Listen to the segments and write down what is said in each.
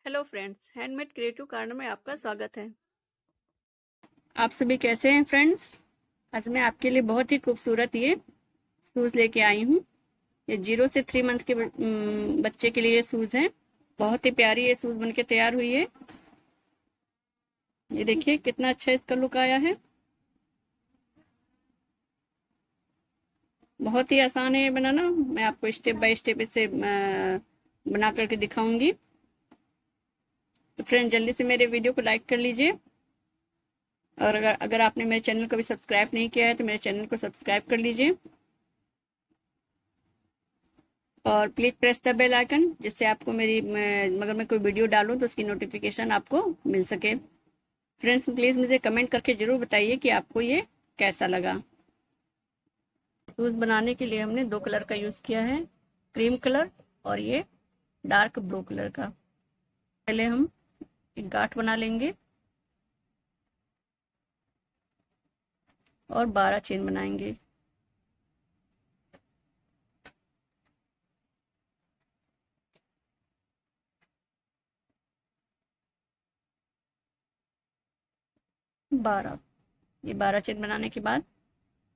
Hello friends, handmade creative corner में आपका स्वागत है। आप सभी कैसे हैं फ्रेंड्स। आज मैं आपके लिए बहुत ही खूबसूरत ये शूज़ लेके आई हूँ। ये 0 से 3 मंथ के बच्चे के लिए ये शूज़ हैं। बहुत ही प्यारी ये शूज़ बनके तैयार हुई है। ये देखिए कितना अच्छा इसका लुक आया है। बहुत ही आसान है ये बनाना। मैं आपको स्टेप बाय स्टेप इसे बना करके दिखाऊंगी। तो फ्रेंड जल्दी से मेरे वीडियो को लाइक कर लीजिए, और अगर आपने मेरे चैनल को भी सब्सक्राइब नहीं किया है तो मेरे चैनल को सब्सक्राइब कर लीजिए, और please press the bell icon, जिससे आपको अगर मैं कोई वीडियो डालूं तो उसकी नोटिफिकेशन आपको मिल सके। फ्रेंड्स प्लीज मुझे कमेंट करके जरूर बताइए कि आपको ये कैसा लगा। शूज बनाने के लिए हमने 2 कलर का यूज किया है, क्रीम कलर और ये डार्क ब्लू कलर का। पहले हम एक गांठ बना लेंगे और 12 चेन बनाएंगे। ये 12 चेन बनाने के बाद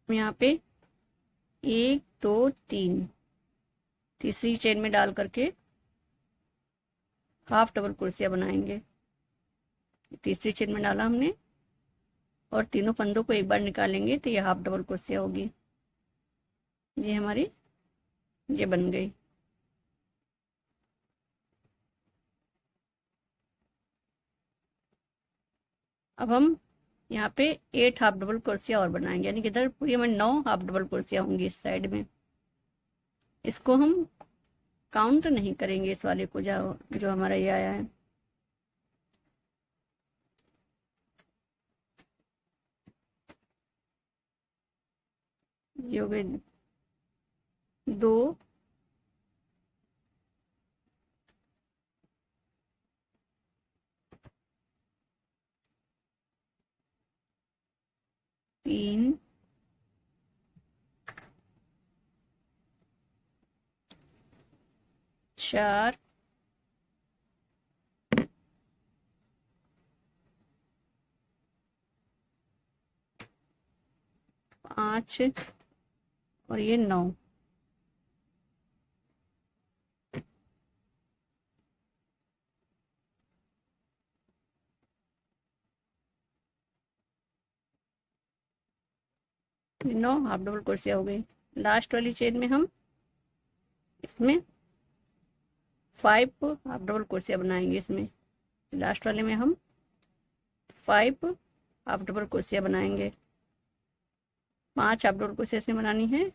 हम यहाँ पे 1 2 3 तीसरी चेन में डाल करके हाफ डबल क्रोशिया बनाएंगे। तीसरी चेन में डाला हमने, और तीनों फंदों को एक बार निकालेंगे तो ये हाफ डबल क्रोशिया होगी। ये हमारी ये बन गई। अब हम यहाँ पे 8 हाफ डबल क्रोशिया और बनाएंगे, यानी कि इधर पूरी हमें 9 हाफ डबल क्रोशिया होंगी इस साइड में। इसको हम काउंट नहीं करेंगे, इस वाले को जो जो हमारा ये आया है। ये हो गए 2 3 4 5 और ये 9। ये 9 हाफ डबल क्रोशिया हो गई। लास्ट वाली चेन में हम इसमें 5 हाफ डबल क्रोशिया बनाएंगे। इसमें लास्ट वाले में हम 5 हाफ डबल क्रोशिया बनाएंगे। 5 हाफ डबल क्रोशिया से बनानी है।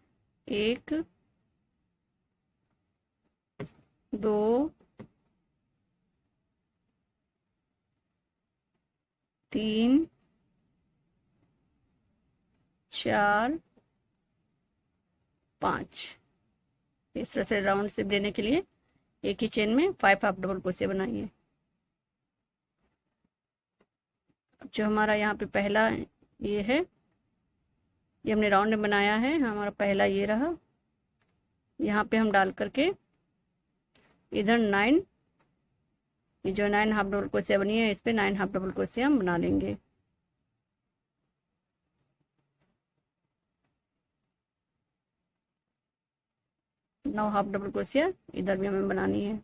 1 2 3 4 5। इस तरह से राउंड शेप देने के लिए एक ही चेन में 5 हाफ डबल क्रोशिया बनाइए। जो हमारा यहाँ पे पहला ये है, ये हमने राउंड में बनाया है, हमारा पहला ये रहा। यहाँ पे हम डाल करके इधर 9, ये जो 9 हाफ डबल क्रोशिया बनी है इस पे 9 हाफ डबल क्रोशिया हम बना लेंगे। नौ हाफ डबल क्रोशिया इधर भी हमें बनानी है।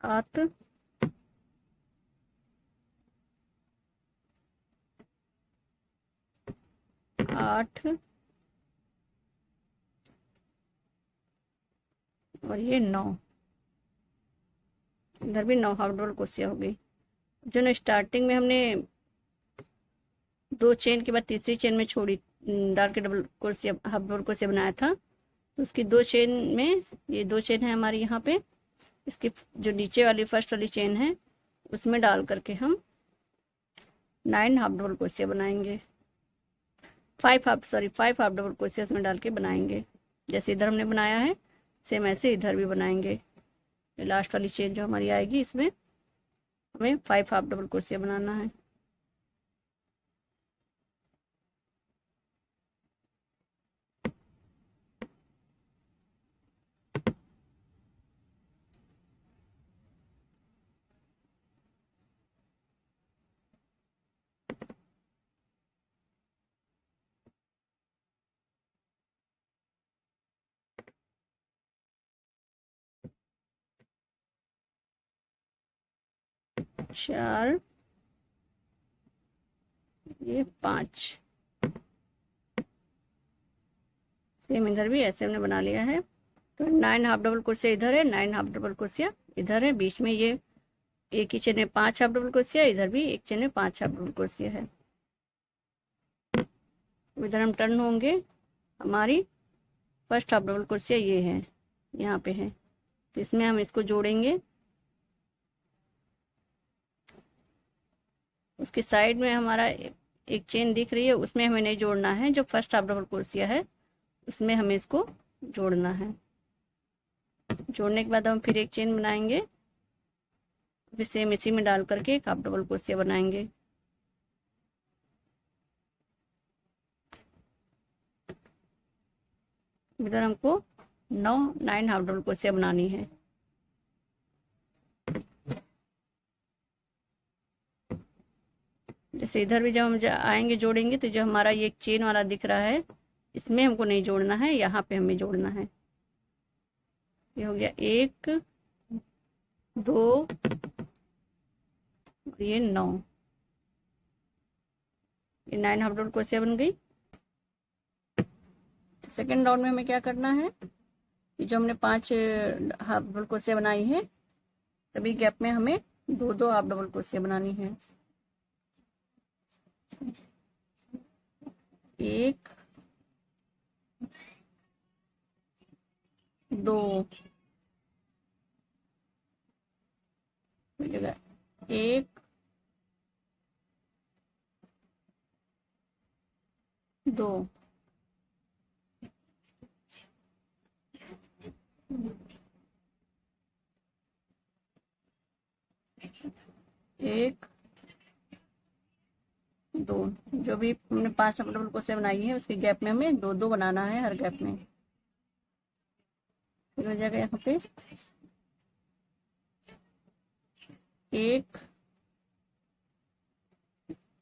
सात 8 और ये 9, इधर भी 9 हाफ डबल क्रोशिया हो गई। जो ना स्टार्टिंग में हमने 2 चेन के बाद तीसरी चेन में छोड़ी, डाल के double crochet, half double crochet बनाया था, तो उसकी 2 चेन में, ये 2 चेन है हमारी यहाँ पे, इसकी जो नीचे वाली फर्स्ट वाली चेन है उसमें डाल करके हम 9 हाफ डबल क्रोशिया बनाएंगे, 5 हाफ डबल क्रोशिया इसमें डाल के बनाएंगे। जैसे इधर हमने बनाया है सेम ऐसे इधर भी बनाएंगे। लास्ट वाली चेन जो हमारी आएगी इसमें हमें 5 हाफ डबल क्रोशिया बनाना है। चार, ये 5, सेम इधर भी ऐसे हमने बना लिया है। तो 9 हाफ डबल क्रोशिया इधर है, 9 हाफ डबल क्रोशिया इधर है, बीच में ये एक ही चेन में 5 हाफ डबल क्रोशिया, इधर भी एक चेन में 5 हाफ डबल क्रोशिया है। इधर हम टर्न होंगे, हमारी फर्स्ट हाफ डबल क्रोशिया ये है, यहाँ पे है, तो इसमें हम इसको जोड़ेंगे। उसके साइड में हमारा एक चेन दिख रही है, उसमें हमें नहीं जोड़ना है, जो फर्स्ट हाफ डबल क्रोशिया है उसमें हमें इसको जोड़ना है। जोड़ने के बाद हम फिर एक चेन बनाएंगे, फिर सेम इसी में डाल करके एक हाफ डबल क्रोशिया बनाएंगे। इधर हमको 9 हाफ डबल क्रोशिया बनानी है। जैसे इधर भी जब हम आएंगे जोड़ेंगे, तो जो हमारा ये चेन वाला दिख रहा है इसमें हमको नहीं जोड़ना है, यहाँ पे हमें जोड़ना है। ये हो गया 1, 2, ये 9, ये 9 हाफ डबल क्रोशिया बन गई। सेकेंड राउंड में हमें क्या करना है, ये जो हमने 5 हाफ डबल क्रोशिया बनाई है, सभी गैप में हमें 2 हाफ डबल क्रोशिया बनानी है। 1, 2, जगह 1, 2, 1, 2, जो भी हमने 5 हाफ डबल क्रोशिया बनाई है उसके गैप में हमें 2 बनाना है हर गैप में। फिर हो जाएगा यहाँ पे 1,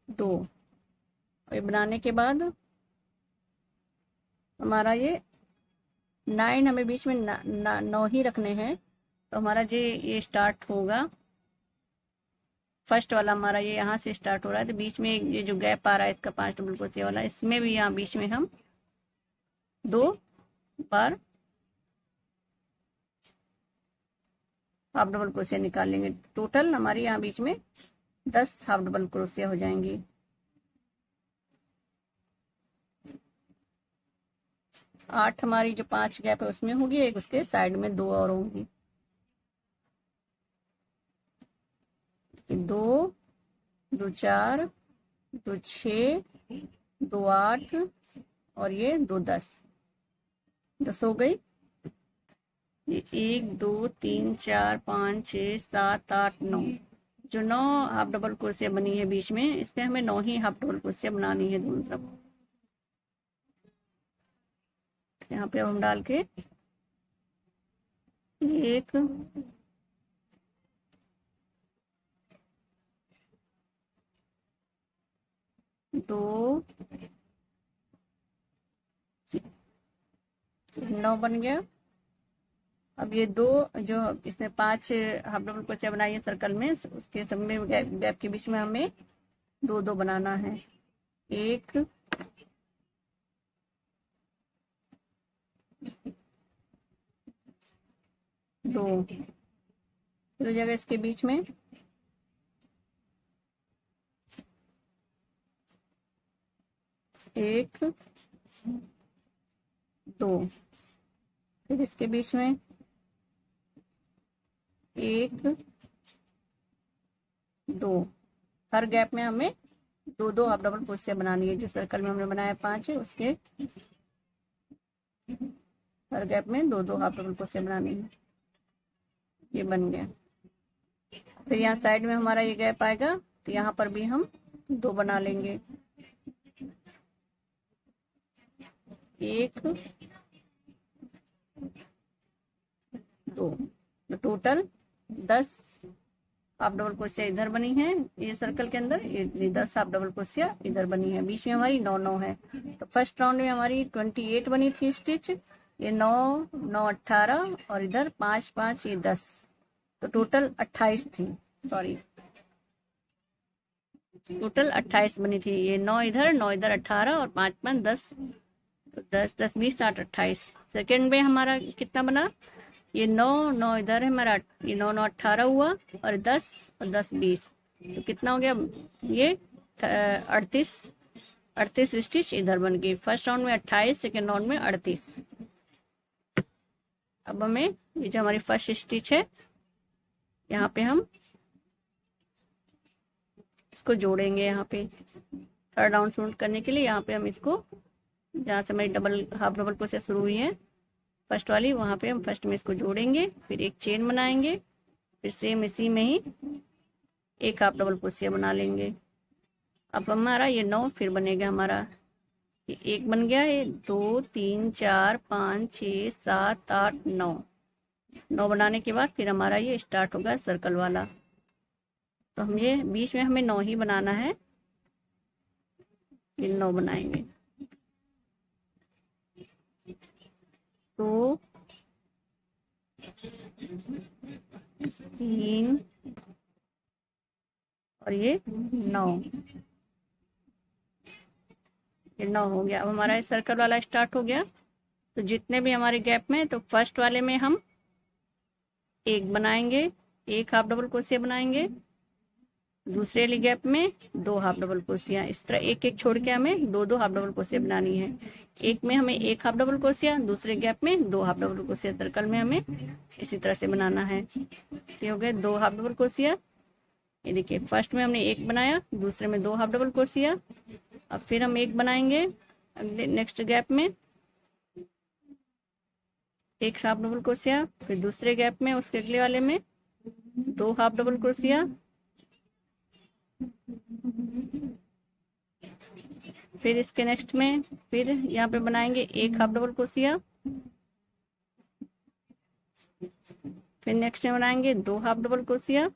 2, और ये बनाने के बाद हमारा ये 9 हमें बीच में 9 ही रखने हैं। तो हमारा ये स्टार्ट होगा, फर्स्ट वाला हमारा ये यहाँ से स्टार्ट हो रहा है, तो बीच में ये जो गैप आ रहा है इसका 5 डबल क्रोशिया वाला, इसमें भी यहाँ बीच में हम 2 बार हाफ डबल क्रोशिया निकाल लेंगे। टोटल हमारी यहाँ बीच में 10 हाफ डबल क्रोशिया हो जाएंगी। आठ हमारी जो 5 गैप है उसमें होगी, एक उसके साइड में 2 और होंगी। 2, 2 4, 2 6, 2 8, और ये 2 10, 10 हो गई। ये 1 2 3 4 5 6 7 8 9, जो 9 हाफ डबल क्रोशिया बनी है बीच में, इसमें हमें 9 ही हाफ डबल क्रोशिया बनानी है दोनों तरफ। यहाँ पे अब हम डाल के 1, 2, 9 बन गया। अब ये 2 जो इसमें 5 हाफ डबल क्रोशिया बनाई है सर्कल में, उसके सब में गैप के बीच में हमें 2 बनाना है। 1, 2, 2, फिर हो जाएगा इसके बीच में 1, 2, फिर इसके बीच में 1, 2। हर गैप में हमें दो दो हाफ डबल क्रोशिया बनानी है। जो सर्कल में हमने बनाया 5 है, उसके हर गैप में दो दो हाफ डबल क्रोशिया बनानी है। ये बन गया। फिर यहाँ साइड में हमारा ये गैप आएगा, तो यहाँ पर भी हम 2 बना लेंगे। 1, 2, तो टोटल 10 हाफ डबल क्रोशिया इधर बनी है ये सर्कल के अंदर, ये 10 हाफ डबल क्रोशिया इधर बनी है। बीच में हमारी 9 9 है। तो फर्स्ट राउंड में हमारी 28 बनी थी स्टिच, ये 9 9 18 और इधर 5 5 ये 10, तो टोटल 28 थी। सॉरी, टोटल 28 बनी थी। ये 9 इधर 18 और 5 5 10, तो 10 10 20 60 28। सेकेंड में हमारा कितना बना, ये 9 9 इधर है हमारा, ये 9 9 18 हुआ और 10 और 10 20, तो कितना हो गया, ये 38 स्टिच इधर बन गई। फर्स्ट राउंड में 28, सेकेंड राउंड में 38। अब हमें ये जो हमारी फर्स्ट स्टिच है, यहाँ पे हम इसको जोड़ेंगे। यहाँ पे थर्ड राउंड शूट करने के लिए यहाँ पे हम इसको, जहाँ से हमारी हाफ डबल क्रोशिया शुरू हुई है फर्स्ट वाली, वहाँ पे हम फर्स्ट में इसको जोड़ेंगे, फिर एक चेन बनाएंगे, फिर सेम इसी में ही एक हाफ डबल क्रोशिया बना लेंगे। अब हमारा ये 9 फिर बनेगा हमारा, ये 1 बन गया है, 2 3 4 5 6 7 8 9। 9 बनाने के बाद फिर हमारा ये स्टार्ट होगा सर्कल वाला। तो हम ये बीच में हमें 9 ही बनाना है, ये 9 बनाएंगे। तो 3 और ये 9, ये 9 हो गया। अब हमारा सर्कल वाला स्टार्ट हो गया। तो जितने भी हमारे गैप में, तो फर्स्ट वाले में हम 1 बनाएंगे, 1 हाफ डबल क्रोशिया बनाएंगे, दूसरे वाली गैप में 2 हाफ डबल क्रोशिया। इस तरह एक एक छोड़ के हमें 2 2 हाफ डबल क्रोशिया बनानी है। एक में हमें 1 हाफ डबल क्रोशिया, दूसरे गैप में 2 हाफ डबल क्रोशिया। सर्कल में हमें इसी तरह से बनाना है। ये हो गए 2 हाफ डबल क्रोशिया। ये देखिए, फर्स्ट में हमने 1 बनाया, दूसरे में 2 हाफ डबल क्रोशिया। अब फिर हम 1 बनाएंगे अगले नेक्स्ट गैप में, 1 हाफ डबल क्रोशिया, फिर दूसरे गैप में उसके अगले वाले में 2 हाफ डबल क्रोशिया, फिर इसके नेक्स्ट में फिर यहाँ पे बनाएंगे 1 हाफ डबल क्रोशिया, फिर नेक्स्ट में बनाएंगे 2 हाफ डबल क्रोशिया,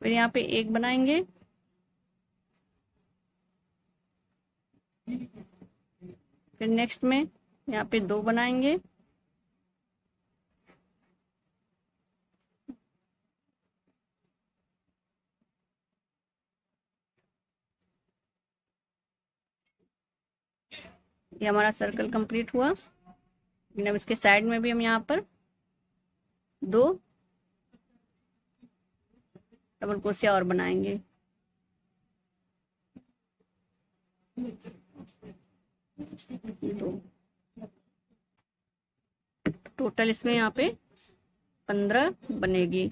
फिर यहाँ पे 1 बनाएंगे, फिर नेक्स्ट में यहाँ पे 2 बनाएंगे, ये हमारा सर्कल कंप्लीट हुआ। अब इसके साइड में भी हम यहाँ पर 2 डबल क्रोशिया और बनाएंगे। टोटल इसमें यहाँ पे 15 बनेगी।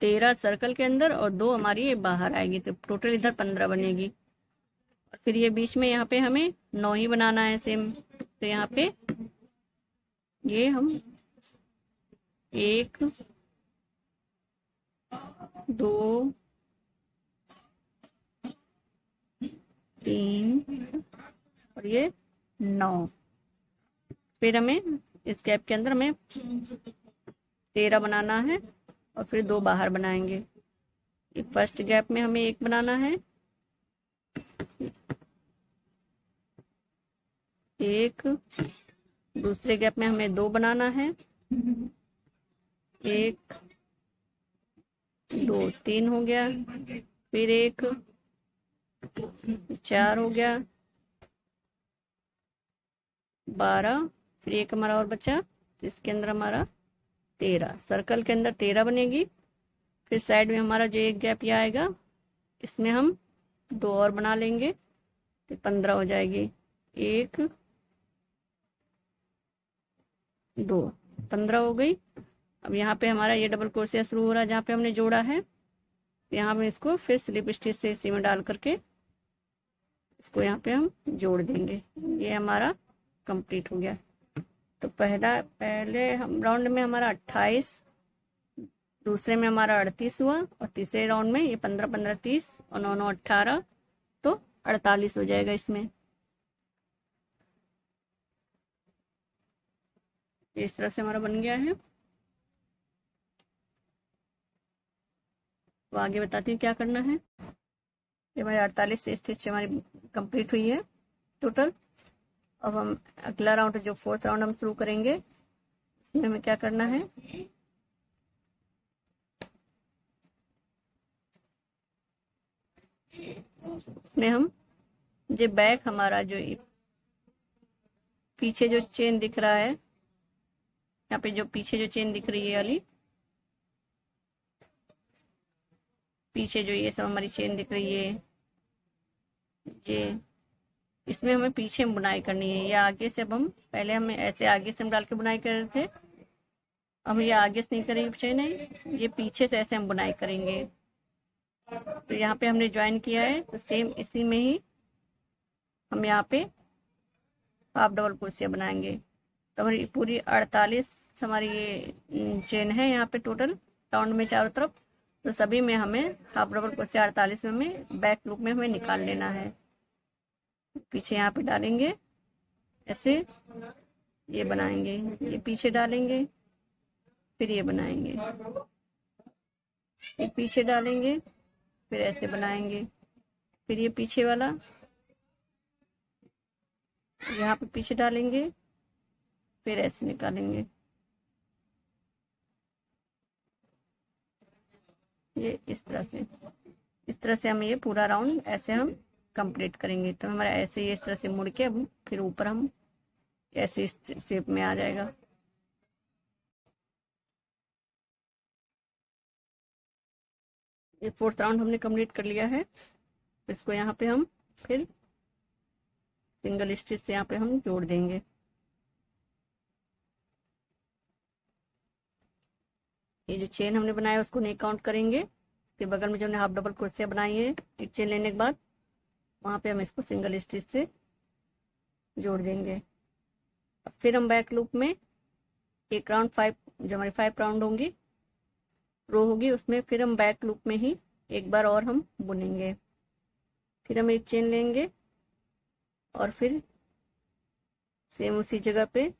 13 सर्कल के अंदर और 2 हमारी ये बाहर आएगी, तो टोटल इधर 15 बनेगी। और फिर ये बीच में यहाँ पे हमें 9 ही बनाना है सेम। तो यहाँ पे ये हम 1 2 3 और ये 9। फिर हमें इस गैप के अंदर हमें 13 बनाना है और फिर 2 बाहर बनाएंगे। फर्स्ट गैप में हमें 1 बनाना है, 1, दूसरे गैप में हमें 2 बनाना है, 1 2 3 हो गया, फिर 1 4 हो गया, 12, फिर एक हमारा और बचा, इसके अंदर हमारा 13, सर्कल के अंदर 13 बनेगी। फिर साइड में हमारा जो एक गैप ये आएगा, इसमें हम 2 और बना लेंगे तो 15 हो जाएगी। 1 2, 15 हो गई। अब यहाँ पे हमारा ये डबल क्रोशिया शुरू हो रहा है जहाँ पे हमने जोड़ा है, यहाँ हम इसको फिर स्लिप स्टिच से इसी में डाल करके इसको यहाँ पे हम जोड़ देंगे। ये हमारा कंप्लीट हो गया। तो पहले हम राउंड में हमारा 28, दूसरे में हमारा 38 हुआ, और तीसरे राउंड में ये 15 15 30 और 9 9 18, तो 48 हो जाएगा इसमें। इस तरह से हमारा बन गया है। तो आगे बताती हूँ क्या करना है। ये हमारे 48 स्टिच हमारी कंप्लीट हुई है टोटल। अब हम अगला राउंड जो 4th राउंड हम शुरू करेंगे, इसमें हमें क्या करना है, इसमें हम जो बैक हमारा जो पीछे जो चेन दिख रहा है, यहाँ पे जो पीछे जो चेन दिख रही है वाली, पीछे जो ये सब हमारी चेन दिख रही है, ये इसमें हमें पीछे में बुनाई करनी है। ये आगे से अब हम पहले हमें ऐसे आगे से हम डाल के बुनाई कर रहे थे, हम ये आगे से नहीं करेंगे, पीछे नहीं, ये पीछे से ऐसे हम बुनाई करेंगे। तो यहाँ पे हमने ज्वाइन किया है, तो सेम इसी में ही हम यहाँ पे हाफ डबल क्रोशिया बनाएंगे। तो हमारी पूरी 48 हमारी ये चेन है यहाँ पे टोटल राउंड में चारों तरफ। तो सभी में हमें हाफ डबल क्रोशिया 48 में हमें बैक लूप में हमें निकाल लेना है। पीछे यहाँ पे डालेंगे ऐसे, ये बनाएंगे, ये पीछे डालेंगे, फिर ये बनाएंगे, ये पीछे डालेंगे, फिर ऐसे बनाएंगे, फिर ये पीछे वाला यहाँ पे पीछे डालेंगे, फिर ऐसे निकालेंगे। ये इस तरह से हम ये पूरा राउंड ऐसे हम कंप्लीट करेंगे। तो हमारा ऐसे ही इस तरह से मुड़ के अब फिर ऊपर हम ऐसे इस शेप में आ जाएगा। ये 4th राउंड हमने कंप्लीट कर लिया है। इसको यहाँ पे हम फिर सिंगल स्टिच से यहाँ पे हम जोड़ देंगे। ये जो चेन हमने बनाया उसको नहीं काउंट करेंगे, इसके बगल में जो हमने हाफ डबल क्रोशिया बनाई है एक चेन लेने के बाद, वहां पे हम इसको सिंगल स्टिच से जोड़ देंगे। अब फिर हम बैक लूप में एक राउंड 5 जो हमारी 5 राउंड होंगी रो होगी, उसमें फिर हम बैक लूप में ही एक बार और हम बुनेंगे। फिर हम एक चेन लेंगे और फिर सेम उसी जगह पे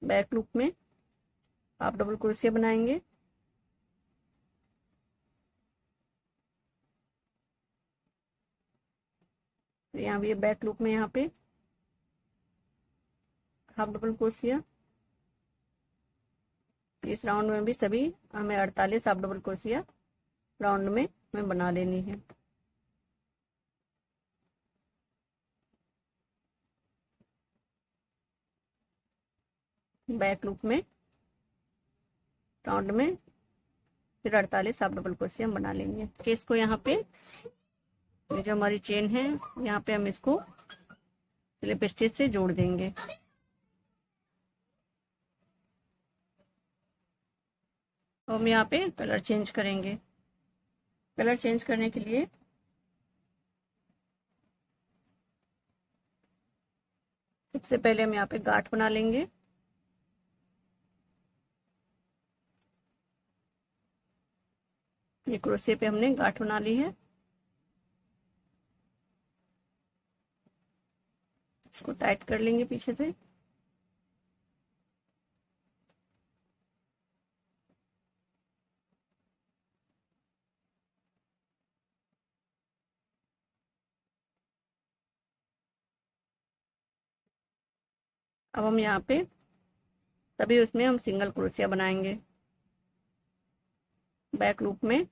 बैक लूप में हाफ डबल क्रोशिया बनाएंगे। तो यहाँ भी बैक लूप में यहाँ पे हाफ डबल क्रोशिया, इस राउंड में भी सभी हमें 48 हाफ डबल क्रोशिया राउंड में हमें बना लेनी है। बैक लूप में राउंड में फिर 48 हाफ डबल क्रोशिया हम बना लेंगे। फिर इसको यहाँ पे ये जो हमारी चेन है यहाँ पे हम इसको स्लिप स्टिच से जोड़ देंगे। हम यहाँ पे कलर चेंज करेंगे। कलर चेंज करने के लिए सबसे पहले हम यहाँ पे गांठ बना लेंगे। ये क्रोशिया पे हमने गांठ बना ली है, इसको टाइट कर लेंगे पीछे से। अब हम यहाँ पे तभी उसमें हम सिंगल क्रोशिया बनाएंगे बैक लूप में।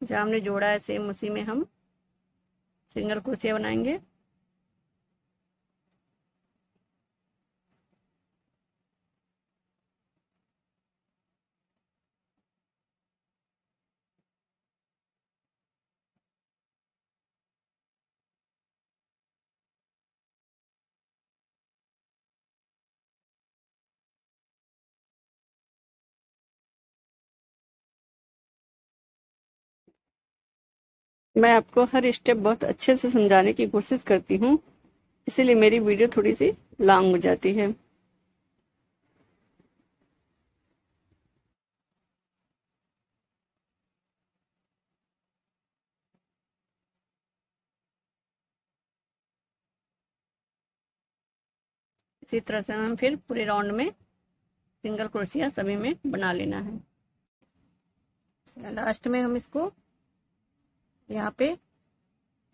जहाँ हमने जोड़ा है सेम उसी में हम सिंगल क्रोशिया बनाएंगे। मैं आपको हर स्टेप बहुत अच्छे से समझाने की कोशिश करती हूँ, इसीलिए मेरी वीडियो थोड़ी सी लॉन्ग हो जाती है। इसी तरह से हम फिर पूरे राउंड में सिंगल क्रोशिया सभी में बना लेना है। लास्ट में हम इसको यहाँ पे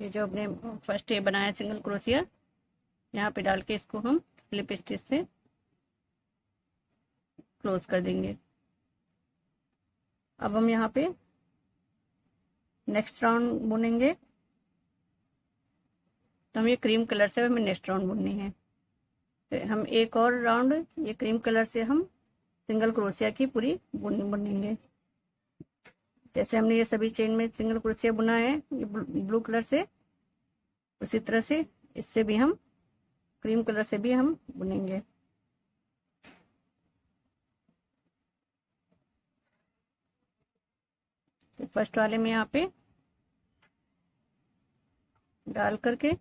ये जो अपने फर्स्ट ये बनाया सिंगल क्रोशिया यहाँ पे डाल के इसको हम स्लिप स्टिच से क्लोज कर देंगे। अब हम यहाँ पे नेक्स्ट राउंड बुनेंगे, तो हम ये क्रीम कलर से हमें नेक्स्ट राउंड बुननी है। तो हम एक और राउंड ये क्रीम कलर से हम सिंगल क्रोशिया की पूरी बुनेंगे। जैसे हमने ये सभी चेन में सिंगल क्रोशिया बुना है ये ब्लू कलर से, उसी तरह से इससे भी हम क्रीम कलर से भी हम बुनेंगे। तो फर्स्ट वाले में यहाँ पे डाल करके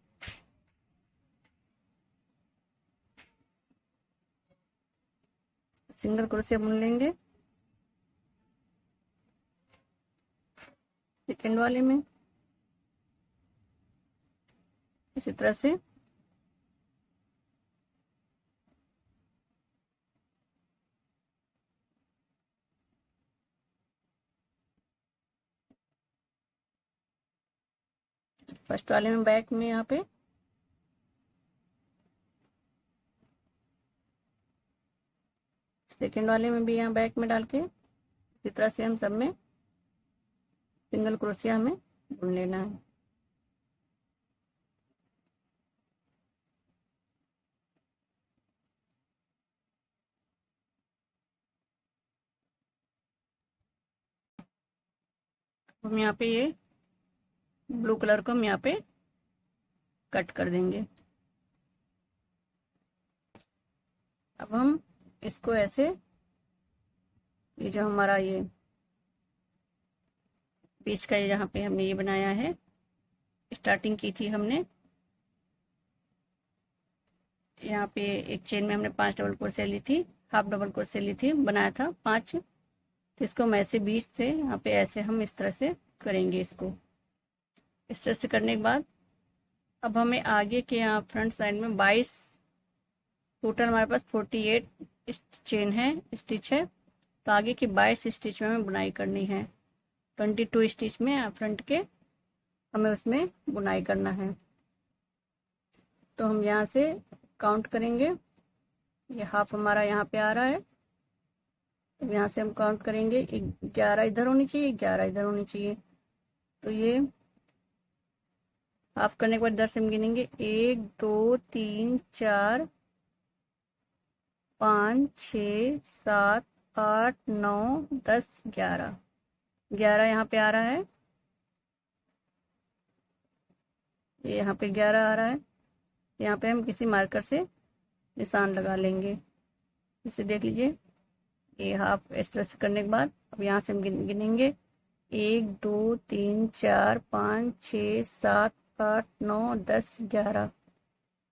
सिंगल क्रोशिया बुन लेंगे। सेकेंड वाले में इसी तरह से फर्स्ट वाले में बैक में यहाँ पे सेकेंड वाले में भी यहाँ बैक में डाल के इसी तरह से हम सब में सिंगल क्रोशिया हमें बुन लेना है। हम यहाँ पे ये ब्लू कलर को हम यहाँ पे कट कर देंगे। अब हम इसको ऐसे ये जो हमारा ये बीच का ये जहाँ पे हमने ये बनाया है स्टार्टिंग की थी हमने, यहाँ पे एक चेन में हमने 5 डबल क्रोशिया ली थी, हाफ डबल क्रोशिया ली थी, बनाया था 5। तो इसको हम ऐसे बीच से यहाँ पे ऐसे हम इस तरह से करेंगे। इसको इस तरह से करने के बाद अब हमें आगे के यहाँ फ्रंट साइड में 22 टोटल हमारे पास 48 चेन है स्टिच है, तो आगे की 22 स्टिच में हमें बुनाई करनी है। 22 स्टिच में फ्रंट के हमें उसमें बुनाई करना है। तो हम यहाँ से काउंट करेंगे, ये हाफ हमारा यहाँ पे आ रहा है, तो यहाँ से हम काउंट करेंगे 11 इधर होनी चाहिए, 11 इधर होनी चाहिए। तो ये हाफ करने के बाद इधर से हम गिनेंगे 1 2 3 4 5 6 7 8 9 10 11 11 यहाँ पे आ रहा है, ये यहाँ पे 11 आ रहा है। यहाँ पे हम किसी मार्कर से निशान लगा लेंगे। इसे देख लीजिए, ये हाफ इस तरह से करने के बाद अब यहाँ से हम गिनेंगे 1 2 3 4 5 6 7 8 9 10 11,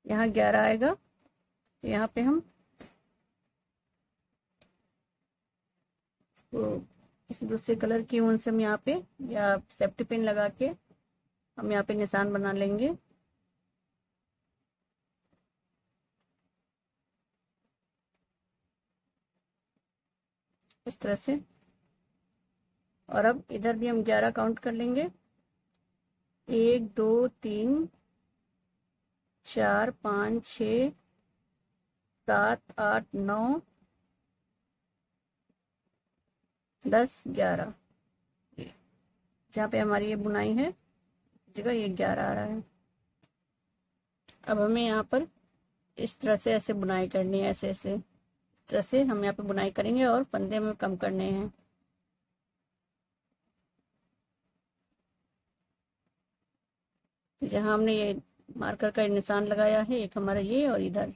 यहाँ 11 आएगा। तो यहाँ पे हम इसको किसी दूसरे कलर की ऊन से हम यहाँ पे या सेफ्टी पिन लगा के हम यहाँ पे निशान बना लेंगे। इस तरह से, और अब इधर भी हम 11 काउंट कर लेंगे, 1 2 3 4 5 6 7 8 9 10 11, जहाँ पे हमारी ये बुनाई है जगह ये 11 आ रहा है। अब हमें यहाँ पर इस तरह से ऐसे बुनाई करनी है, ऐसे ऐसे इस तरह से हम यहाँ पे बुनाई करेंगे और फंदे में कम करने हैं। जहाँ हमने ये मार्कर का निशान लगाया है, एक हमारा ये और इधर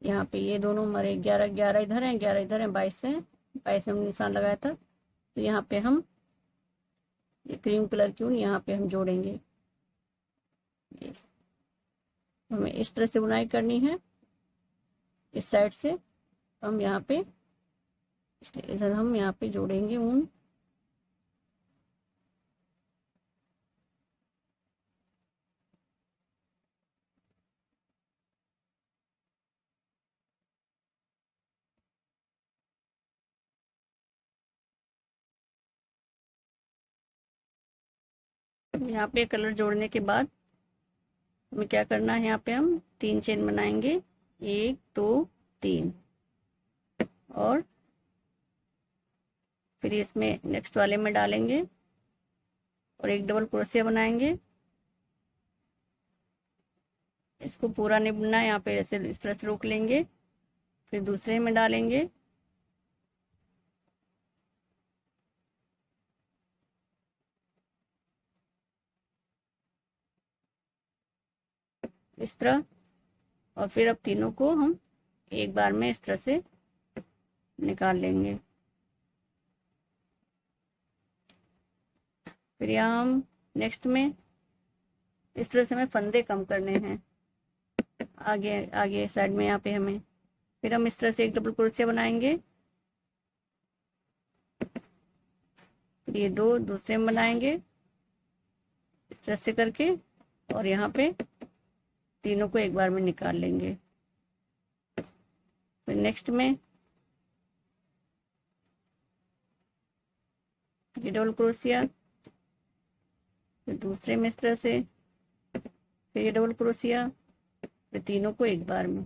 यहाँ पे ये दोनों हमारे 11 11 इधर हैं, 11 इधर हैं, 22 है, 22 हमने निशान लगाया था। तो यहाँ पे हम ये क्रीम कलर की ऊन यहाँ पे हम जोड़ेंगे। हमें इस तरह से बुनाई करनी है इस साइड से, हम यहाँ पे इसलिए इधर हम यहाँ पे जोड़ेंगे ऊन। यहाँ पे कलर जोड़ने के बाद हमें क्या करना है, यहाँ पे हम 3 चेन बनाएंगे, 1 2 3, और फिर इसमें नेक्स्ट वाले में डालेंगे और एक डबल क्रोशिया बनाएंगे। इसको पूरा नहीं बुनना है, यहाँ पे ऐसे इस तरह से रोक लेंगे, फिर दूसरे में डालेंगे, इस तरह, और फिर अब तीनों को हम एक बार में इस तरह से निकाल लेंगे। फिर यहाँ हम नेक्स्ट में इस तरह से हमें फंदे कम करने हैं आगे आगे साइड में यहाँ पे हमें। फिर हम इस तरह से एक डबल क्रोशिया बनाएंगे, फिर ये 2 दूसरे में बनाएंगे इस तरह से करके, और यहाँ पे तीनों को एक बार में निकाल लेंगे। फिर नेक्स्ट में ये डबल क्रोशिया, फिर दूसरे में इस तरह से, फिर ये डबल क्रोशिया, फिर तीनों को एक बार में।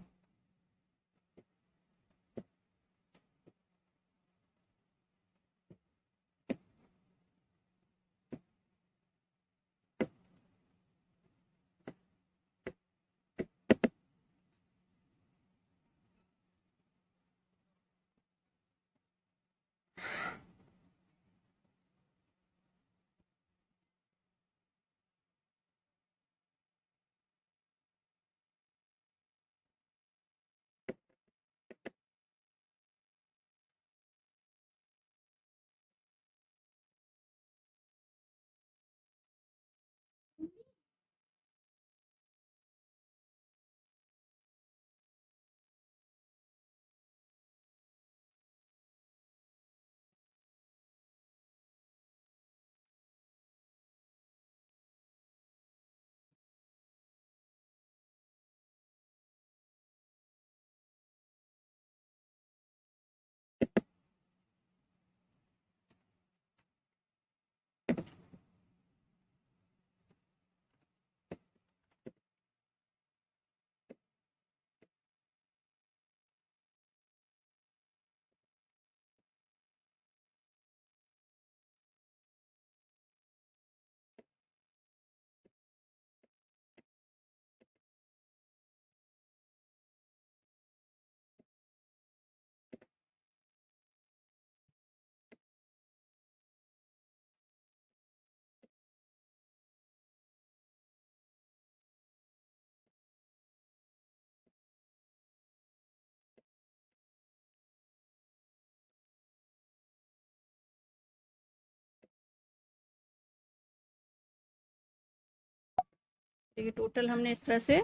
देखिए टोटल हमने इस तरह से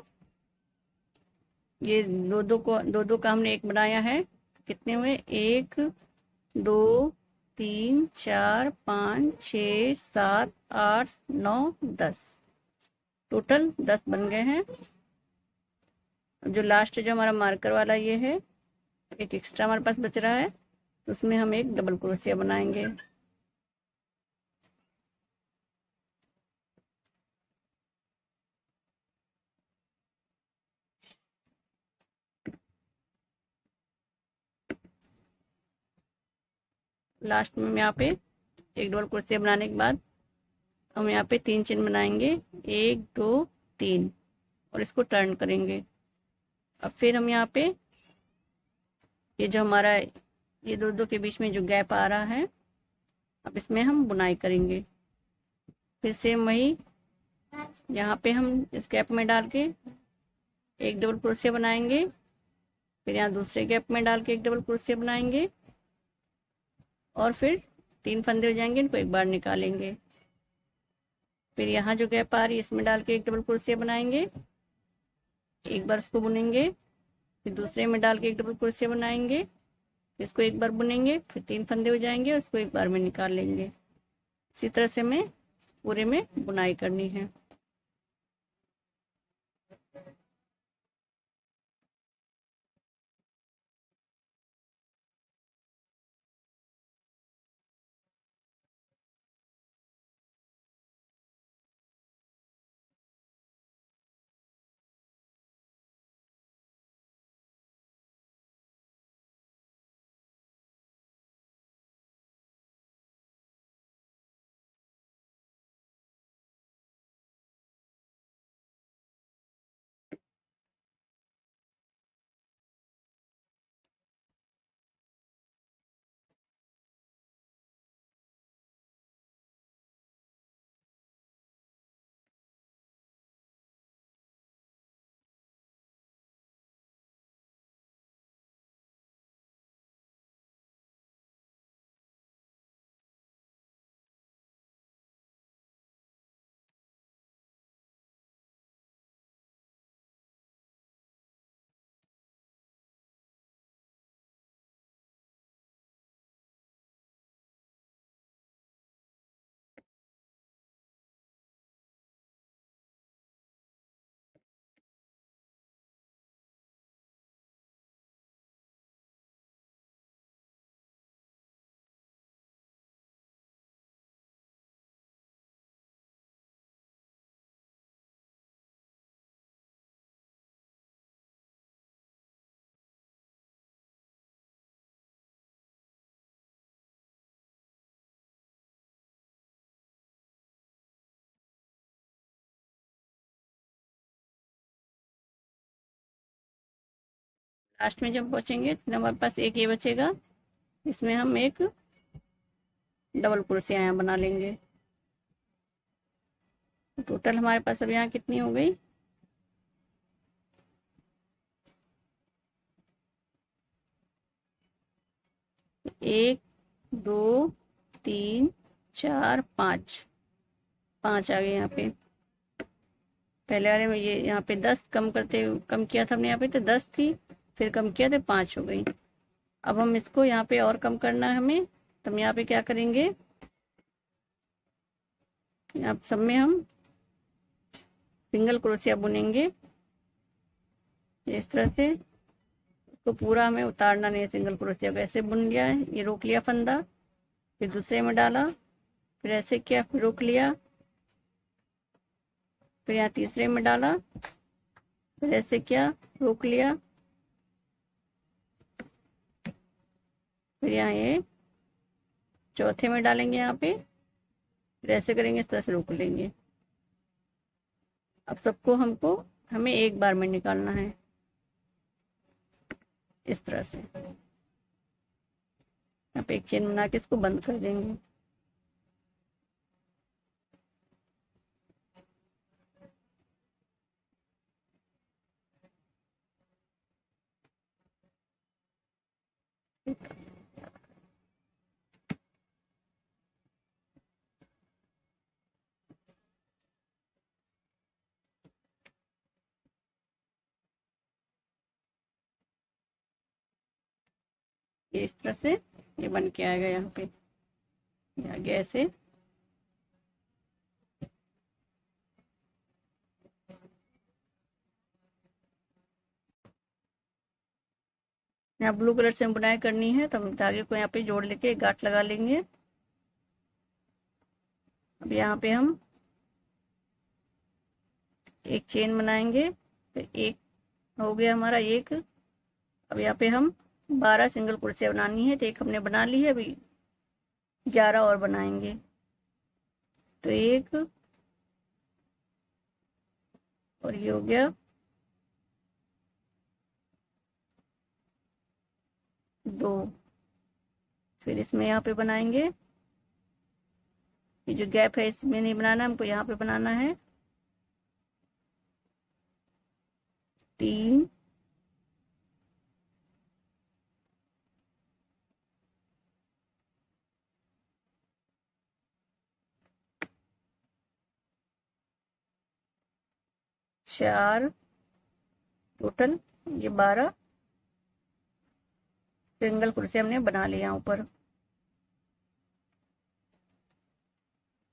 ये दो दो का हमने एक बनाया है। कितने हुए, 1 2 3 4 5 6 7 8 9 10, टोटल 10 बन गए हैं। जो लास्ट जो हमारा मार्कर वाला ये है, एक एक्स्ट्रा हमारे पास बच रहा है, तो उसमें हम एक डबल क्रोशिया बनाएंगे। लास्ट में हम यहाँ पे एक डबल क्रोशिया बनाने के बाद हम यहाँ पे 3 चेन बनाएंगे, 1 2 3, और इसको टर्न करेंगे। अब फिर हम यहाँ पे ये जो हमारा ये दो के बीच में जो गैप आ रहा है, अब इसमें हम बुनाई करेंगे। फिर सेम वही यहाँ पे हम इस गैप में डाल के एक डबल क्रोशिया बनाएंगे, फिर यहाँ दूसरे गैप में डाल के एक डबल क्रोशिया बनाएंगे, और फिर 3 फंदे हो जाएंगे, इनको एक बार निकालेंगे। फिर यहाँ जो गैप आ रही है इसमें डाल के एक डबल क्रोशिया बनाएंगे, एक बार उसको बुनेंगे, फिर दूसरे में डाल के एक डबल क्रोशिया बनाएंगे, इसको एक बार बुनेंगे, फिर 3 फंदे हो जाएंगे, उसको एक बार में निकाल लेंगे। इसी तरह से हमें पूरे में बुनाई करनी है। लास्ट में जब पहुंचेंगे फिर हमारे पास एक ये बचेगा, इसमें हम एक डबल क्रोशिया यहाँ बना लेंगे। टोटल हमारे पास अब यहाँ कितनी हो गई, 1 2 3 4 5 5 आ गए यहाँ पे। पहले वाले में ये यहाँ पे 10 कम किया था हमने, यहाँ पे तो 10 थी, फिर कम किया तो 5 हो गई। अब हम इसको यहाँ पे और कम करना है हमें, तो हम यहाँ पे क्या करेंगे, अब सब में हम सिंगल क्रोशिया बुनेंगे इस तरह से। इसको पूरा हमें उतारना नहीं है, सिंगल क्रोशिया को ऐसे बुन लिया है, ये रोक लिया फंदा, फिर दूसरे में डाला, फिर ऐसे किया, फिर रोक लिया, फिर यहाँ तीसरे में डाला, फिर ऐसे किया, रोक लिया, फिर यहाँ ये चौथे में डालेंगे यहाँ पे, फिर ऐसे करेंगे, इस तरह से रोक लेंगे। अब सबको हमें एक बार में निकालना है इस तरह से। यहाँ पे एक चेन बना के इसको बंद कर देंगे। ये इस तरह से ये बन के आएगा। यहाँ पे आगे ऐसे यहाँ ब्लू कलर से हम बुनाई करनी है, तो हम धागे को यहाँ पे जोड़ लेके एक गांठ लगा लेंगे। अब यहाँ पे हम एक चेन बनाएंगे, फिर एक हो गया हमारा एक। अब यहाँ पे हम 12 सिंगल क्रोशिया बनानी है, तो एक हमने बना ली है। अभी 11 और बनाएंगे। तो 1 और ये हो गया 2। फिर इसमें यहाँ पे बनाएंगे, ये जो गैप है इसमें नहीं बनाना, हमको यहाँ पे बनाना है 3, 4, टोटल ये 12 सिंगल कुर्सी हमने बना लिया ऊपर।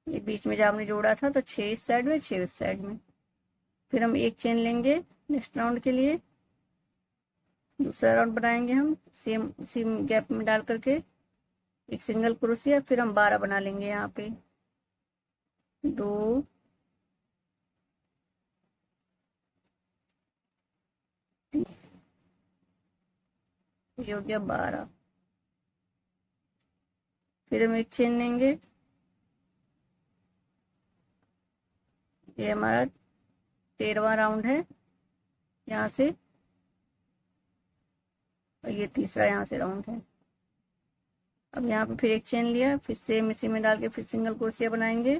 ये बीच में जो आपने जोड़ा था तो 6 इस साइड में, 6 इस साइड में। फिर हम एक चेन लेंगे नेक्स्ट राउंड के लिए, दूसरा राउंड बनाएंगे हम सेम गैप में डाल करके एक सिंगल क्रोशिया। फिर हम 12 बना लेंगे यहाँ पे, 2, 3, ये हो गया 12। फिर हम एक चेन लेंगे, ये हमारा 13वां राउंड है यहाँ से, और ये तीसरा यहाँ से राउंड है। अब यहाँ पे फिर एक चेन लिया, फिर सेम इसी में डाल के फिर सिंगल क्रोशिया बनाएंगे,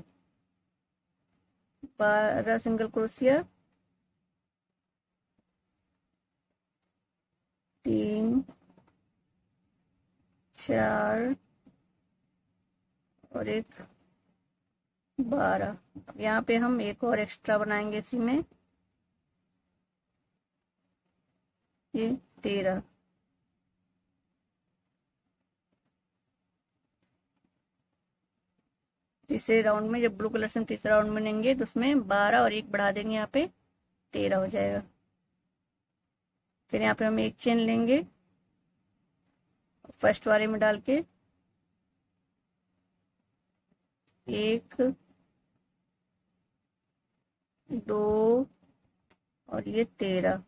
12 सिंगल क्रोशिया, 3, 4 और एक 12। अब यहाँ पे हम एक और एक्स्ट्रा बनाएंगे इसी में, ये 13। तीसरे राउंड में जब ब्लू कलर से हम तीसरा राउंड बनेंगे तो उसमें 12 और एक बढ़ा देंगे, यहाँ पे 13 हो जाएगा। फिर यहाँ पे हम एक चेन लेंगे फर्स्ट वाले में डाल के, 1, 2 और ये 13।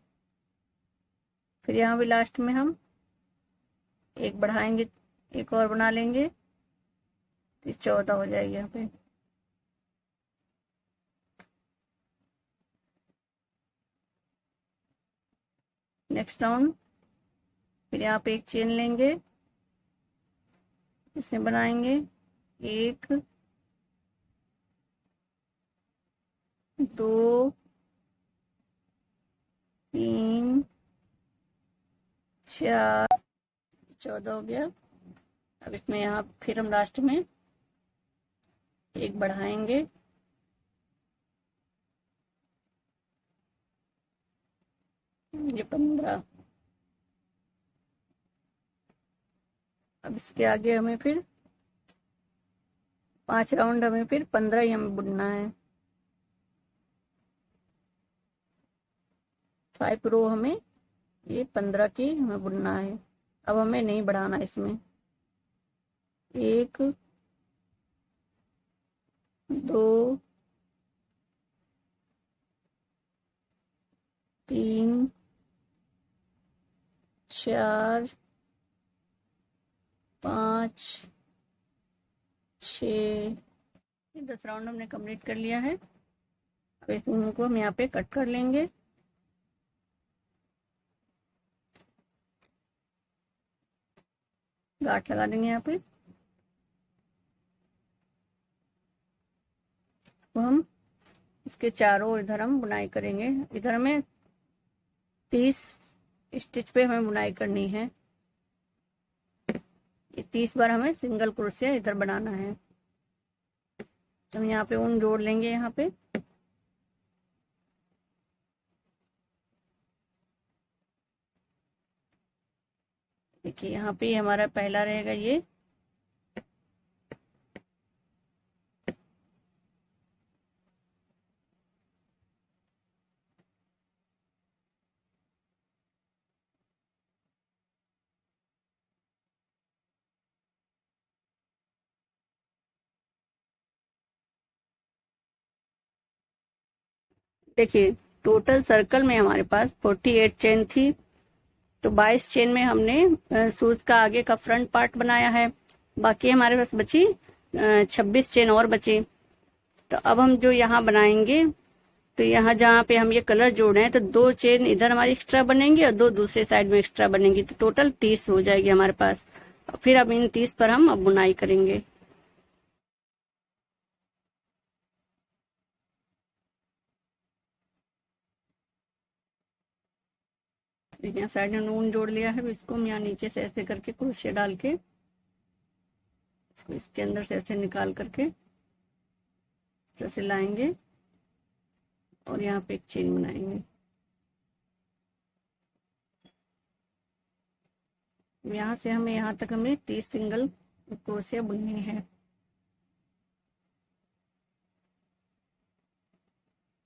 फिर यहाँ भी लास्ट में हम एक बढ़ाएंगे, एक और बना लेंगे, 14 हो जाएगी यहाँ पे। नेक्स्ट राउंड फिर यहाँ पे एक चेन लेंगे, इसमें बनाएंगे 1, 2, 3, 4, 14 हो गया। अब इसमें यहाँ फिर हम लास्ट में एक बढ़ाएंगे, ये 15। अब इसके आगे हमें फिर 5 राउंड हमें फिर 15 ही हमें बुनना है, 5 रो हमें ये 15 की हमें बुनना है। अब हमें नहीं बढ़ाना इसमें, 1, 2, 3, 4, 5, 6, 10 राउंड हमने कंप्लीट कर लिया है। अब इस ऊन को हम यहाँ पे कट कर लेंगे, गांठ लगा देंगे यहाँ पे। तो हम इसके चारों ओर इधर हम बुनाई करेंगे, इधर हमें 30 स्टिच पे हमें बुनाई करनी है। ये 30 बार हमें सिंगल क्रोशिया इधर बनाना है। हम यहाँ पे ऊन जोड़ लेंगे, यहाँ पे देखिए यहाँ पे हमारा पहला रहेगा ये, देखिए टोटल सर्कल में हमारे पास 48 चेन थी। तो 22 चेन में हमने शूज का आगे का फ्रंट पार्ट बनाया है, बाकी हमारे पास बची 26 चेन और बची। तो अब हम जो यहाँ बनाएंगे, तो यहाँ जहाँ पे हम ये कलर जोड़े हैं तो 2 चेन इधर हमारी एक्स्ट्रा बनेंगी और 2 दूसरे साइड में एक्स्ट्रा बनेंगी, तो टोटल 30 हो जाएगी हमारे पास। फिर अब इन 30 पर हम अब बुनाई करेंगे। यहाँ साइड में ऊन जोड़ लिया है, इसको हम यहाँ नीचे से ऐसे करके क्रोशिया डाल के इसको इसके अंदर से ऐसे निकाल करके इस तरह से लाएंगे और यहाँ पे एक चेन बनाएंगे। यहाँ से हमें यहाँ तक हमें 30 सिंगल क्रोशिया बुननी है।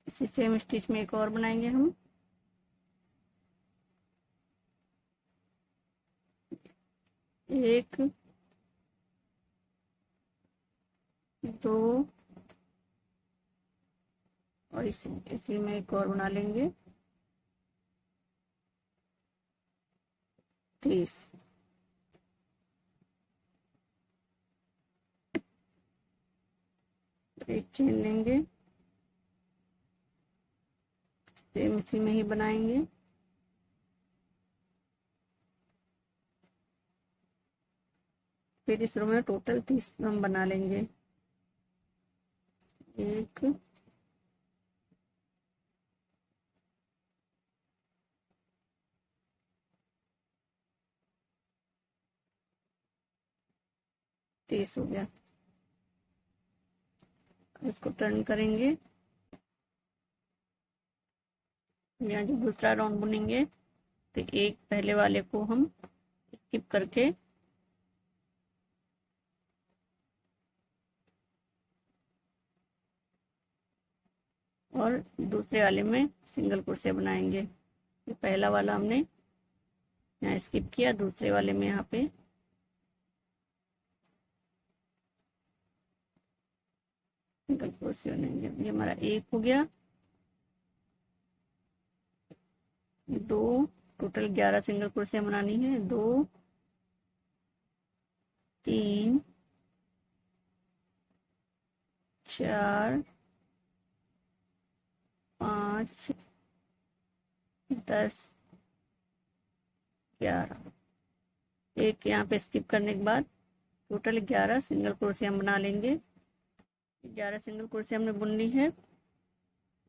इसी सेम स्टिच में एक और बनाएंगे हम। एक, दो और इसी में एक और बना लेंगे 30। एक चेन लेंगे, सेम इसी में ही बनाएंगे। फिर इस रो में टोटल 30 हम बना लेंगे। एक, तीस हो गया। इसको टर्न करेंगे। यहाँ जो दूसरा राउंड बुनेंगे तो एक पहले वाले को हम स्किप करके और दूसरे वाले में सिंगल क्रोशिया बनाएंगे। ये पहला वाला हमने यहाँ स्किप किया, दूसरे वाले में यहाँ पे सिंगल क्रोशिया बनाएंगे। ये हमारा एक हो गया, दो, टोटल 11 सिंगल क्रोशिया बनानी है। 2, 3, 4, 5, 10, 11। एक यहाँ पे स्किप करने के बाद टोटल 11 सिंगल क्रोशिया हम बना लेंगे। 11 सिंगल क्रोशिया हमने बुन ली है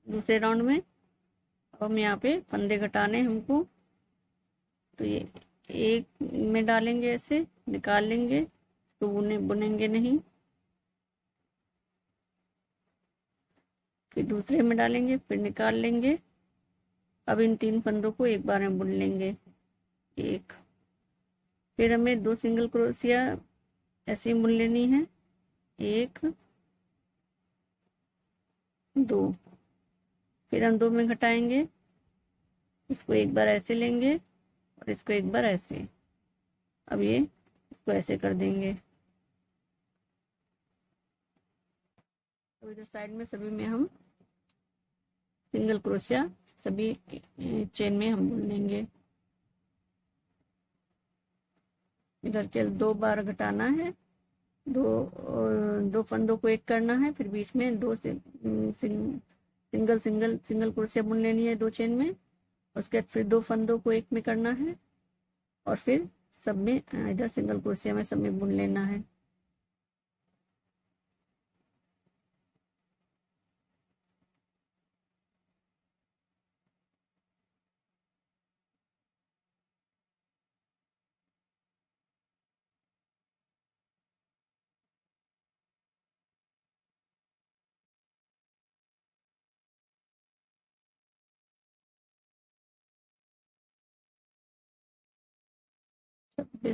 दूसरे राउंड में। अब हम यहाँ पे फंदे घटाने हमको, तो ये एक में डालेंगे, ऐसे निकाल लेंगे, तो बुनेंगे नहीं। फिर दूसरे में डालेंगे, फिर निकाल लेंगे। अब इन 3 फंदों को एक बार में बुन लेंगे। एक, फिर हमें 2 सिंगल क्रोशिया ऐसे ही बुन लेनी है। एक, 2, फिर हम 2 में घटाएंगे, इसको एक बार ऐसे लेंगे और इसको एक बार ऐसे। अब ये इसको ऐसे कर देंगे। तो इधर साइड में सभी में हम सिंगल क्रोशिया सभी चेन में हम बुन लेंगे। इधर के 2 बार घटाना है, दो फंदों को एक करना है, फिर बीच में 2 से सिंगल क्रोशिया बुन लेनी है 2 चेन में। उसके बाद फिर 2 फंदों को एक में करना है और फिर सब में इधर सिंगल क्रोशिया में सब में बुन लेना है।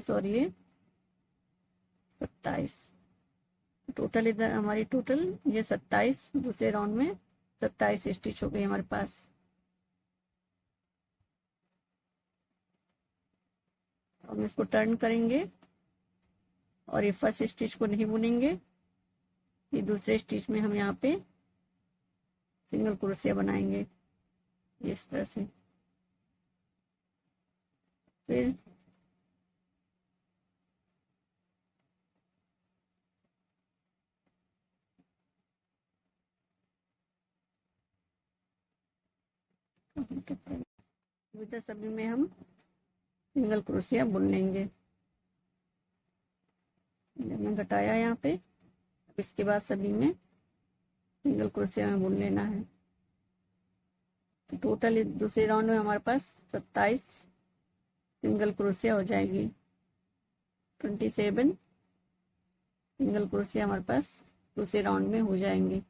और ये 27, टोटल इधर हमारी टोटल ये 27, दूसरे राउंड में 27 स्टिच हो गई हमारे पास। हम इसको टर्न करेंगे और ये फर्स्ट स्टिच को नहीं बुनेंगे, ये दूसरे स्टिच में हम यहाँ पे सिंगल क्रोशिया बनाएंगे इस तरह से। फिर इधर सभी में हम सिंगल क्रोशिया बुन लेंगे। मैंने घटाया यहाँ पे। अब इसके बाद सभी में सिंगल क्रोशिया में बुन लेना है। तो टोटल दूसरे राउंड में हमारे पास 27 सिंगल क्रोशिया हो जाएगी। 27 सिंगल क्रोशिया हमारे पास दूसरे राउंड में हो जाएंगे।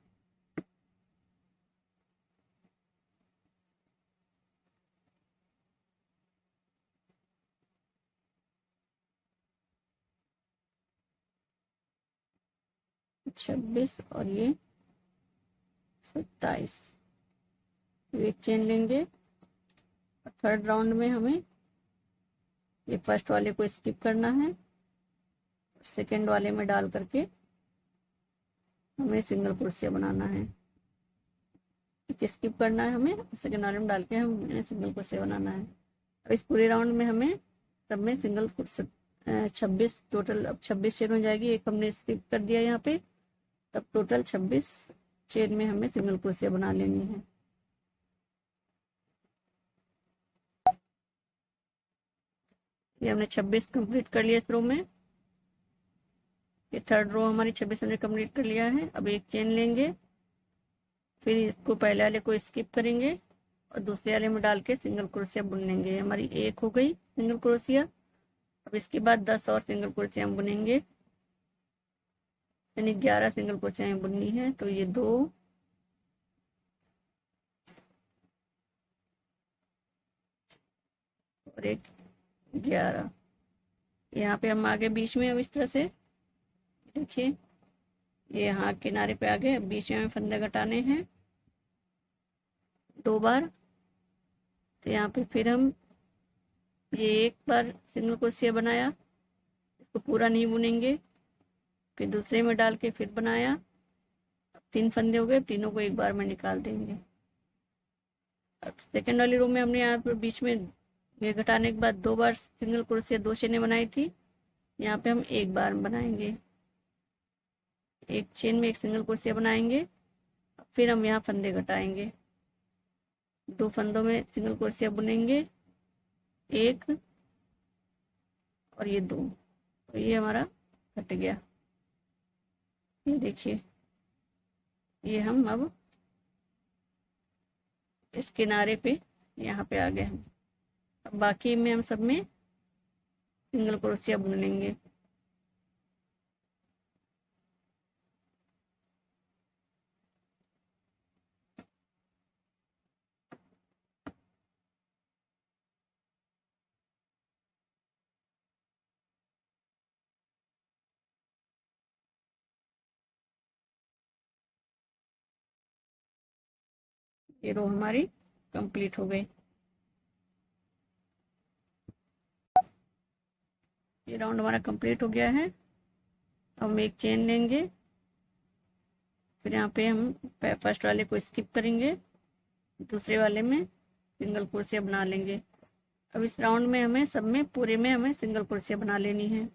छब्बीस और ये 27। एक चेन लेंगे। थर्ड राउंड में हमें ये फर्स्ट वाले को स्किप करना है, सेकेंड वाले में डाल करके हमें सिंगल क्रोशिया बनाना है। स्किप करना है हमें, सेकेंड वाले में डाल के हमें सिंगल क्रोशिया बनाना है। अब इस पूरे राउंड में हमें सब में सिंगल 26 टोटल। अब 26 चेन हो जाएगी। एक हमने स्किप कर दिया यहाँ पे, तब टोटल 26 चेन में हमें सिंगल क्रोशिया बना लेनी है। ये हमने 26 कंप्लीट कर लिया इस रो में। ये थर्ड रो हमारी 26 हमने कंप्लीट कर लिया है। अब एक चेन लेंगे, फिर इसको पहले वाले को स्किप करेंगे और दूसरे वाले में डाल के सिंगल क्रोशिया बुन लेंगे। हमारी एक हो गई सिंगल क्रोशिया। अब इसके बाद 10 और सिंगल क्रोशिया हम बुनेंगे, यानी 11 सिंगल क्रोशिया बुननी है। तो ये 2 और एक 11। यहाँ पे हम आगे बीच में अब इस तरह से देखिए, ये यहाँ किनारे पे आगे। अब बीच में हमें फंदे घटाने हैं 2 बार। तो यहाँ पे फिर हम ये एक बार सिंगल क्रोशिया बनाया, इसको पूरा नहीं बुनेंगे, फिर दूसरे में डाल के फिर बनाया। 3 फंदे हो गए, तीनों को एक बार में निकाल देंगे। अब सेकेंड वाली रो में हमने यहाँ पर बीच में ये घटाने के बाद 2 बार सिंगल क्रोशिया 2 चेनें बनाई थी। यहाँ पे हम एक बार बनाएंगे, एक चेन में एक सिंगल क्रोशिया बनाएंगे। फिर हम यहाँ फंदे घटाएंगे, 2 फंदों में सिंगल क्रोशिया बुनेंगे, एक और ये 2। तो ये हमारा कट गया। ये देखिए, ये हम अब इस किनारे पे यहाँ पे आ गए हम। अब बाकी में हम सब में सिंगल क्रोशिया बुन लेंगे। ये रो हमारी कंप्लीट हो गई। ये राउंड हमारा कंप्लीट हो गया है। अब हम एक चेन लेंगे, फिर यहाँ पे हम फर्स्ट वाले को स्किप करेंगे, दूसरे वाले में सिंगल क्रोशिया बना लेंगे। अब इस राउंड में हमें सब में पूरे में हमें सिंगल क्रोशिया बना लेनी है।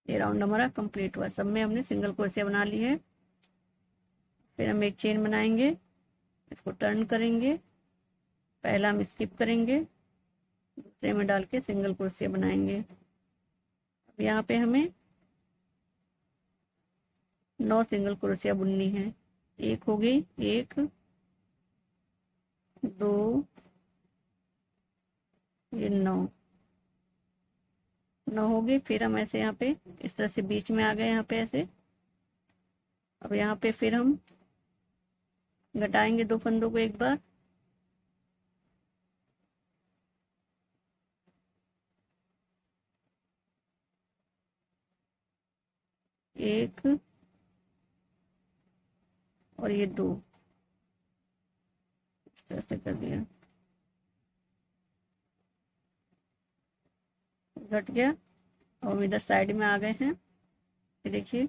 ये राउंड हमारा कंप्लीट हुआ, सब में हमने सिंगल क्रोशिया बना ली है। फिर हम एक चेन बनाएंगे, इसको टर्न करेंगे, पहला हम स्किप करेंगे, दूसरे में डाल के सिंगल क्रोशिया बनाएंगे। अब यहाँ पे हमें 9 सिंगल क्रोशिया बुननी है। एक हो गई, 1 2 ये 9 हो गई। फिर हम ऐसे यहाँ पे इस तरह से बीच में आ गए यहाँ पे ऐसे। अब यहाँ पे फिर हम घटाएंगे 2 फंदों को एक बार, एक और ये 2 इस तरह से कर दिया, घट गया। और हम इधर साइड में आ गए हैं। ये देखिए,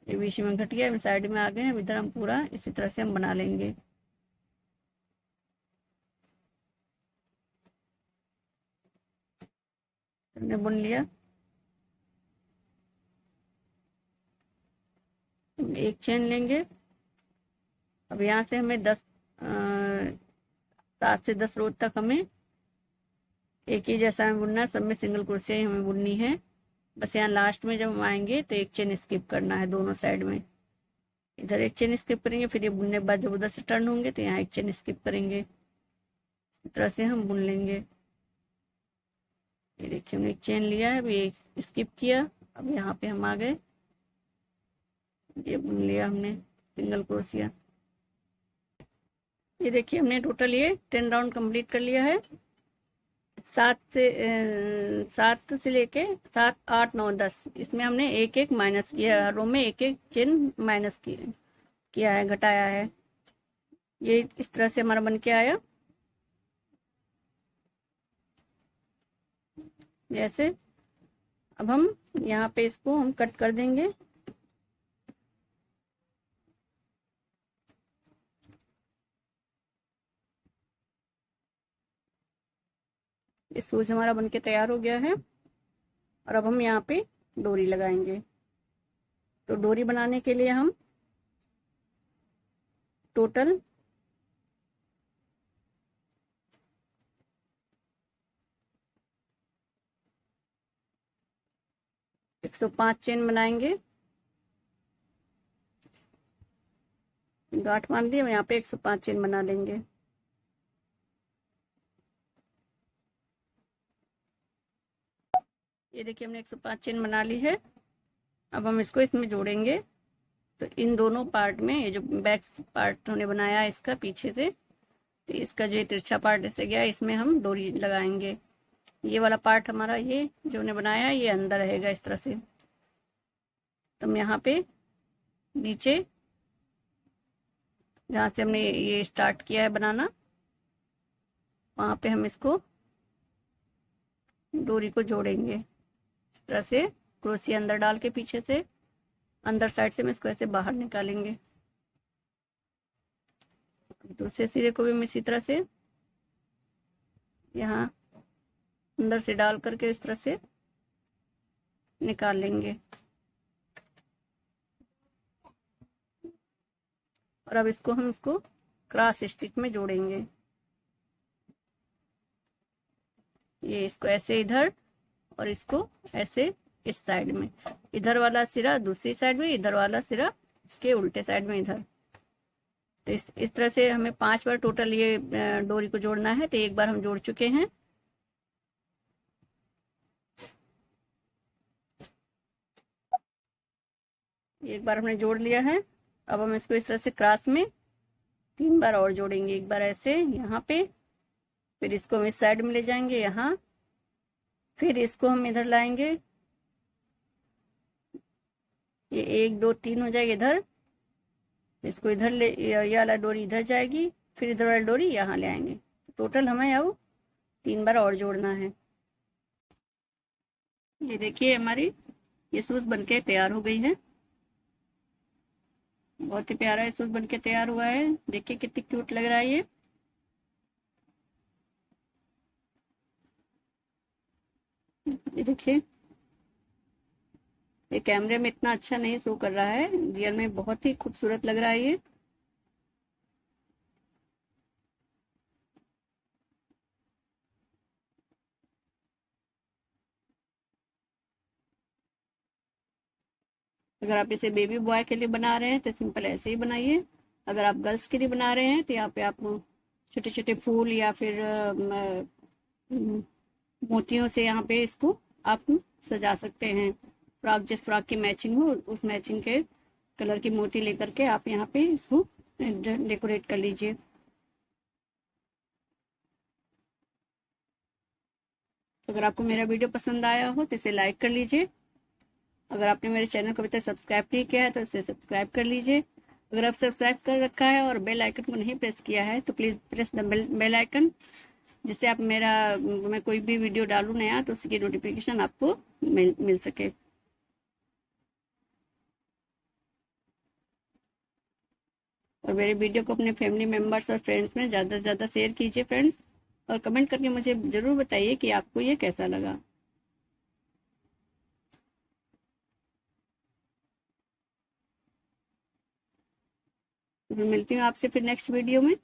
ये बीच में घट गया, हम साइड में आ गए हैं। इधर हम पूरा इसी तरह से हम बना लेंगे। हमने बुन लिया। एक चेन लेंगे। अब यहाँ से हमें 7 से 10 रो तक हमें एक ही जैसा हमें बुनना है, सब में सिंगल क्रोशिया ही हमें बुननी है। बस यहाँ लास्ट में जब हम आएंगे तो एक चेन स्किप करना है दोनों साइड में। इधर एक चेन स्किप करेंगे, फिर ये बुनने के बाद जब उधर से टर्न होंगे तो यहाँ एक चेन स्किप करेंगे। इस तरह से हम बुन लेंगे। ये देखिए हमने एक चेन लिया है, अभी एक स्किप किया, अब यहाँ पे हम आ गए, ये बुन लिया हमने सिंगल क्रोशिया। ये देखिए हमने टोटल ये 10 राउंड कंप्लीट कर लिया है। 7 से लेके 7, 8, 9, 10 इसमें हमने एक एक माइनस किया, हर रो में एक एक चेन माइनस किया है, घटाया है। ये इस तरह से हमारा बन के आया। जैसे अब हम यहाँ पे इसको हम कट कर देंगे। ये सूज हमारा बनके तैयार हो गया है और अब हम यहाँ पे डोरी लगाएंगे। तो डोरी बनाने के लिए हम टोटल 105 चेन बनाएंगे। गांठ बांध दिए, यहाँ पे 105 चेन बना लेंगे। ये देखिए हमने 105 चेन बना ली है। अब हम इसको इसमें जोड़ेंगे। तो इन दोनों पार्ट में, ये जो बैक पार्ट हमने बनाया है इसका पीछे से, तो इसका जो तिरछा पार्ट ऐसे गया, इसमें हम डोरी लगाएंगे। ये वाला पार्ट हमारा, ये जो हमने बनाया है, ये अंदर रहेगा इस तरह से। तो हम यहाँ पे नीचे जहाँ से हमने ये स्टार्ट किया है बनाना, वहाँ पे हम इसको डोरी को जोड़ेंगे इस तरह से। क्रोशिया अंदर डाल के पीछे से अंदर साइड से हम इसको ऐसे बाहर निकालेंगे। दूसरे सिरे को भी हम इसी तरह से यहाँ अंदर से डाल करके इस तरह से निकाल लेंगे। और अब इसको हम इसको क्रॉस स्टिच में जोड़ेंगे। ये इसको ऐसे इधर और इसको ऐसे इस साइड में, इधर वाला सिरा दूसरी साइड में, इधर वाला सिरा इसके उल्टे साइड में इधर। तो इस तरह से हमें 5 बार टोटल ये डोरी को जोड़ना है। तो एक बार हम जोड़ चुके हैं। एक बार हमने जोड़ लिया है। अब हम इसको इस तरह से क्रॉस में 3 बार और जोड़ेंगे। एक बार ऐसे यहाँ पे, फिर इसको हम इस साइड में ले जाएंगे यहाँ, फिर इसको हम इधर लाएंगे। ये 1, 2, 3 हो जाएगा इधर, इसको इधर ले, ये वाला डोरी इधर जाएगी, फिर इधर वाला डोरी यहाँ ले आएंगे। टोटल हमें अब 3 बार और जोड़ना है। ये देखिए हमारी ये सूज बनके तैयार हो गई है। बहुत ही प्यारा ये सूज बनके तैयार हुआ है। देखिए कितनी क्यूट लग रहा है ये। देखिए ये कैमरे में इतना अच्छा नहीं शो कर रहा है, रियल में बहुत ही खूबसूरत लग रहा है ये। अगर आप इसे बेबी बॉय के लिए बना रहे हैं तो सिंपल ऐसे ही बनाइए। अगर आप गर्ल्स के लिए बना रहे हैं तो यहाँ पे आप छोटे छोटे फूल या फिर मोतियों से यहाँ पे इसको आप सजा सकते हैं। फ्रॉक, जिस फ्रॉक की मैचिंग हो उस मैचिंग के कलर की मोती लेकर के आप यहाँ पे इसको डेकोरेट कर लीजिए। अगर आपको मेरा वीडियो पसंद आया हो तो इसे लाइक कर लीजिए। अगर आपने मेरे चैनल को अभी तक सब्सक्राइब नहीं किया है तो इसे सब्सक्राइब कर लीजिए। अगर आप सब्सक्राइब कर रखा है और बेल आइकन को नहीं प्रेस किया है तो please press the bell icon, जिससे आप मैं कोई भी वीडियो डालूँ नया तो उसकी नोटिफिकेशन आपको मिल सके। और मेरे वीडियो को अपने फैमिली मेम्बर्स और फ्रेंड्स में ज़्यादा से ज़्यादा शेयर कीजिए फ्रेंड्स। और कमेंट करके मुझे ज़रूर बताइए कि आपको ये कैसा लगा। तो फिर मिलती हूँ आपसे फिर नेक्स्ट वीडियो में।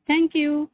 Thank you.